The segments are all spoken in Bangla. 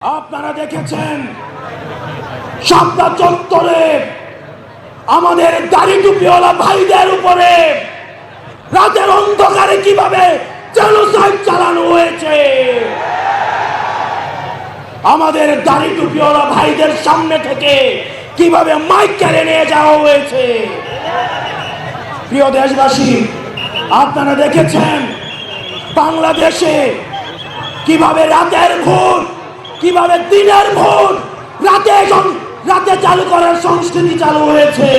আপনারা দেখেছেন শাপলা চত্বরে আমাদের দাড়ি টুপিওয়ালা ভাইদের উপরে রাতের অন্ধকারে কিভাবে জেনোসাইড চালানো হয়েছে। আমাদের দাড়ি টুপিওয়ালা ভাইদের সামনে থেকে কিভাবে মাইক কেড়ে নিয়ে যাওয়া হয়েছে। প্রিয় দেশবাসী, আপনারা দেখেছেন বাংলাদেশে কিভাবে রাতের ভোট, কিভাবে দিনের ভোট রাতে চালু করার সংস্কৃতি চালু হয়েছে,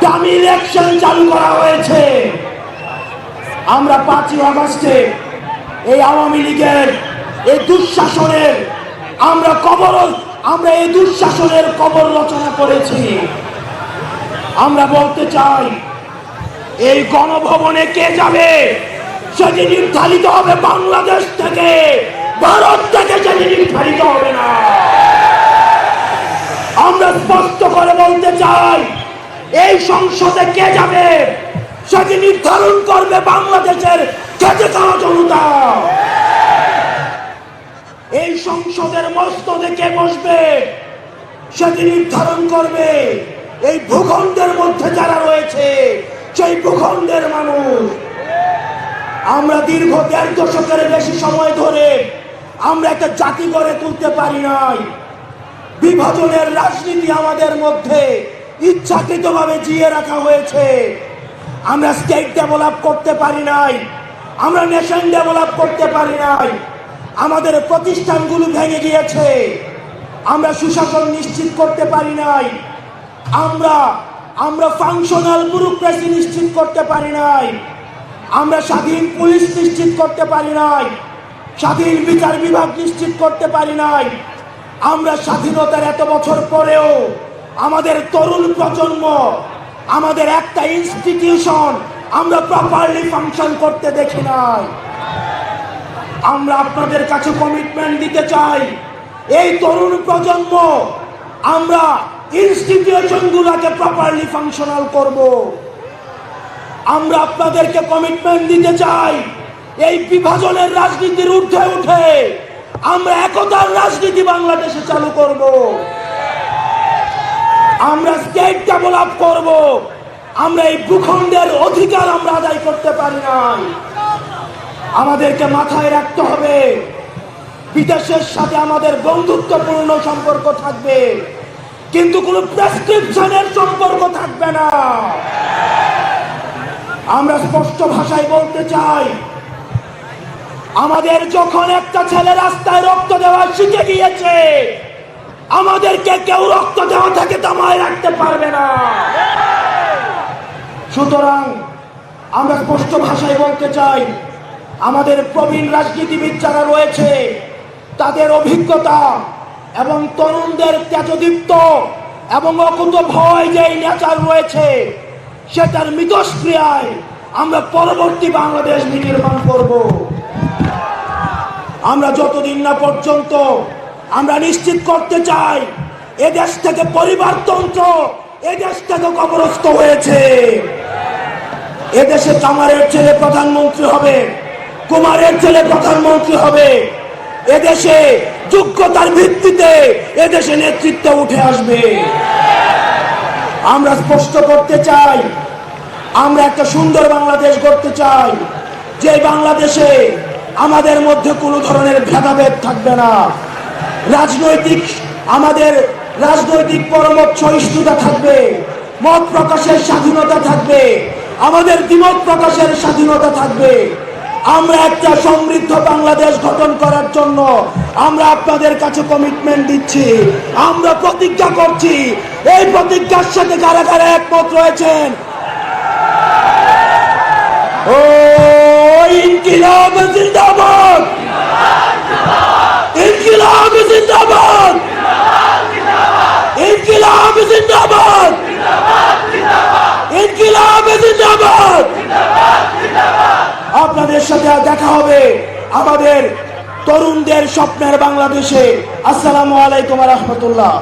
ডামি ইলেকশন চালু করা হয়েছে। আমরা 5ই আগস্টে এই আওয়ামী লীগের এই দুঃশাসনের আমরা এই দুঃশাসনের কবর রচনা করেছি। আমরা বলতে চাই, এই গণভবনে কে যাবে সেটি নির্ধারিত হবে বাংলাদেশ থেকে, ভারত থেকে সেটি নির্ধারিত হবে না। আমরা স্পষ্ট করে বলতে চাই, এই সংসদে কে যাবে সেটি নির্ধারণ করবে বাংলাদেশের খেটে খাওয়া জনতা। এই সংসদের মস্তদে কে বসবে সেটি নির্ধারণ করবে এই ভূখণ্ডের মধ্যে যারা রয়েছে সেই ভূখণ্ডের মানুষ। আমরা দীর্ঘ 1.5 দশকের বেশি সময় ধরে আমরা একটা জাতি গড়ে তুলতে পারি নাই। বিভাজনের রাজনীতি আমাদের মধ্যে ইচ্ছাকৃতভাবে জিয়ে রাখা হয়েছে। আমরা স্টেট ডেভেলপ করতে পারি নাই, আমরা নেশন ডেভেলপ করতে পারি নাই। আমাদের প্রতিষ্ঠানগুলো ভেঙে গিয়েছে, আমরা সুশাসন নিশ্চিত করতে পারি নাই, আমরা ফাংশনাল ব্যুরোক্রেসি নিশ্চিত করতে পারি নাই, আমরা স্বাধীন পুলিশ নিশ্চিত করতে পারি নাই, স্বাধীন বিচার বিভাগ নিশ্চিত করতে পারি নাই। আমরা স্বাধীনতার এত বছর পরেও আমাদের তরুণ প্রজন্ম, আমাদের একটা ইনস্টিটিউশন আমরা প্রপারলি ফাংশন করতে দেখি নাই। আমরা আপনাদের কাছে কমিটমেন্ট দিতে চাই, এই তরুণ প্রজন্ম আমরা ইনস্টিটিউশনগুলোকে প্রপারলি ফাংশনাল করব। আমরা আপনাদেরকে কমিটমেন্ট দিতে চাই, এই বিভাজনের রাজনীতির ঊর্ধ্বে উঠে আমরা একতার রাজনীতি বাংলাদেশে চালু করব। আমরা স্টেট ডেভেলপ করব। আমরা এই ভূখণ্ডের অধিকার আমরা আদায় করতে পারি নাই। আমাদেরকে মাথায় রাখতে হবে, বিদেশের সাথে আমাদের বন্ধুত্বপূর্ণ সম্পর্ক থাকবে, কিন্তু কোনো প্রেসক্রিপশনের সম্পর্ক থাকবে না। আমরা স্পষ্ট ভাষায় বলতে চাই, আমাদের যখন একটা ছেলে রাস্তায় রক্ত দেওয়া শিখে গিয়েছে, আমাদেরকে কেউ রক্ত দেওয়া থেকে থামায় রাখতে পারবে না। সুতরাং আমরা স্পষ্ট ভাষায় বলতে চাই, আমাদের প্রবীণ রাজনীতিবিদ যারা রয়েছে তাদের অভিজ্ঞতা এবং তরুণদের তেজদীপ্ত এবং অকুত ভয় যে নেচার রয়েছে, সেটার মিথস্ক্রিয়ায় আমরা পরবর্তী বাংলাদেশ নির্মাণ করব। আমরা যতদিন না পর্যন্ত আমরা নিশ্চিত করতে চাই এদেশ থেকে পরিবারতন্ত্র, এদেশ থেকে কবরস্থ হয়েছে। এদেশে কামারের ছেলে প্রধানমন্ত্রী হবে, কুমারের ছেলে প্রধানমন্ত্রী হবে। এদেশে যোগ্যতার ভিত্তিতে এদেশে নেতৃত্ব উঠে আসবে। আমরা স্পষ্ট করতে চাই, আমরা একটা সুন্দর বাংলাদেশ গড়তে চাই, যে বাংলাদেশে আমাদের মধ্যে কোনো ধরনের ভেদাভেদ থাকবে না। আমাদের রাজনৈতিক পরমত সহিষ্ণুতা থাকবে, মত প্রকাশের স্বাধীনতা থাকবে, আমাদের দ্বিমত প্রকাশের স্বাধীনতা থাকবে। আমরা একটা সমৃদ্ধ বাংলাদেশ গঠন করার জন্য আমরা আপনাদের কাছে কমিটমেন্ট দিচ্ছি, আমরা প্রতিজ্ঞা করছি। এই প্রতিজ্ঞার সাথে কারা কারা একমত রয়েছেন? ও ইনকিলাব জিন্দাবাদ, ইনকিলাব জিন্দাবাদ, ইনকিলাব জিন্দাবাদ, ইনকিলাব জিন্দাবাদ। আপনাদের সাথে দেখা হবে আমাদের তরুণদের স্বপ্নের বাংলাদেশে। আসসালামু আলাইকুম ওয়া রাহমাতুল্লাহ।